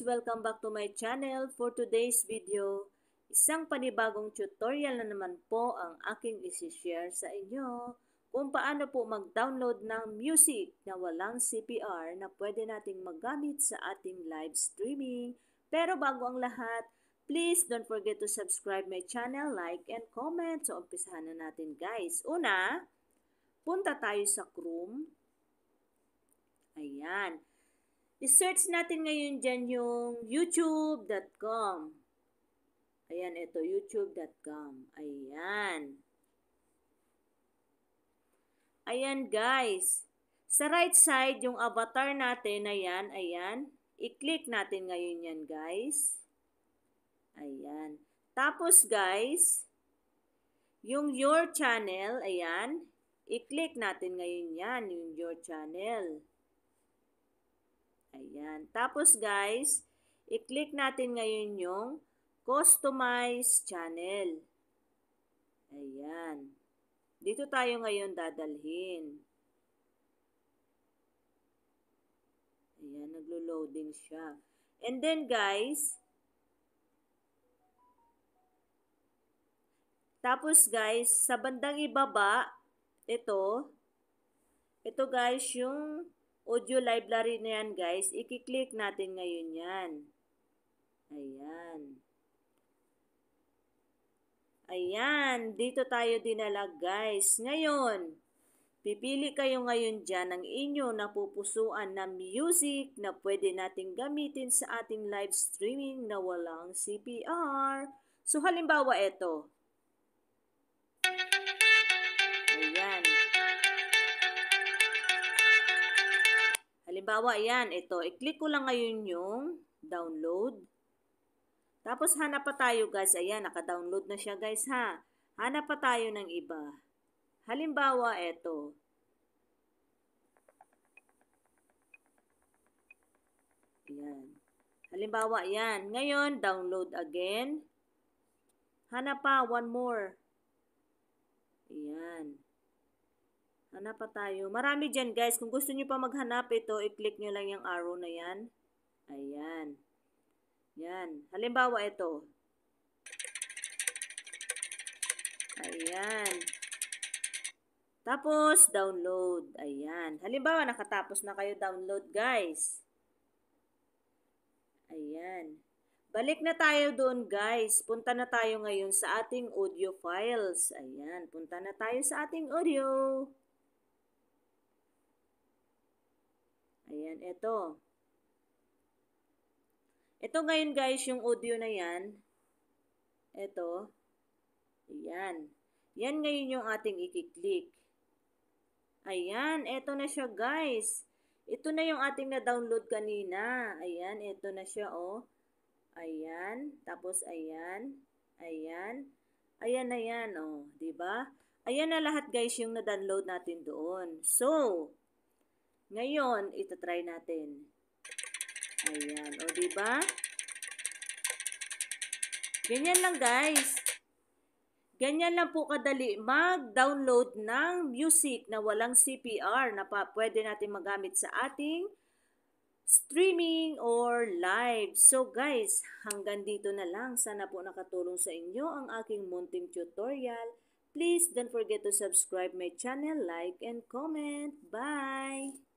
Welcome back to my channel. For today's video, isang panibagong tutorial na naman po ang aking isi-share sa inyo kung paano po mag-download ng music na walang CPR na pwede nating magamit sa ating live streaming. Pero bago ang lahat, please don't forget to subscribe my channel, like and comment. So umpisahan na natin guys. Una, punta tayo sa Chrome. Ayan. I-search natin ngayon dyan yung youtube.com. Ayan, ito, youtube.com. Ayan. Ayan, guys. Sa right side, yung avatar natin, ayan, ayan. I-click natin ngayon yan, guys. Ayan. Tapos, guys, yung your channel, ayan. I-click natin ngayon yan, yung your channel. Ayan. Tapos guys, i-click natin ngayon yung customize channel. Ayan. Dito tayo ngayon dadalhin. Ayan, naglo-loading siya. And then guys, tapos guys, sa bandang ibaba, ito guys, yung audio library na yan guys, i-click natin ngayon yan. Ayan. Ayan, dito tayo dinala guys. Ngayon, pipili kayo ngayon dyan ng inyo napupusuan na music na pwede nating gamitin sa ating live streaming na walang CPR. So halimbawa ito. Ayan. Halimbawa, yan, ito. I-click ko lang ngayon yung download. Tapos, hanap pa tayo, guys. Ayan, naka-download na siya, guys, ha. Hanap pa tayo ng iba. Halimbawa, ito. Ayan. Halimbawa, yan. Ngayon, download again. Hanap pa, one more. Ayan. Hanap pa tayo. Marami dyan guys. Kung gusto nyo pa maghanap ito, i-click nyo lang yung arrow na yan. Ayan. Yan. Halimbawa ito. Ayan. Tapos, download. Ayan. Halimbawa, nakatapos na kayo download guys. Ayan. Balik na tayo doon guys. Punta na tayo ngayon sa ating audio files. Ayan. Punta na tayo sa ating audio. Ayan, ito. Ito ngayon guys, yung audio na yan. Ito. Ayan. Yan ngayon yung ating i-click. Ayan, ito na siya guys. Ito na yung ating na-download kanina. Ayan, ito na siya oh. Ayan, tapos ayan. Ayan. Ayan na yan oh, 'di ba? Ayan na lahat guys yung na-download natin doon. So, ngayon, ito try natin. Ayan. O, diba? Ganyan lang, guys. Ganyan lang po kadali mag-download ng music na walang CPR na pwede natin magamit sa ating streaming or live. So, guys, hanggang dito na lang. Sana po nakatulong sa inyo ang aking munting tutorial. Please don't forget to subscribe my channel, like, and comment. Bye!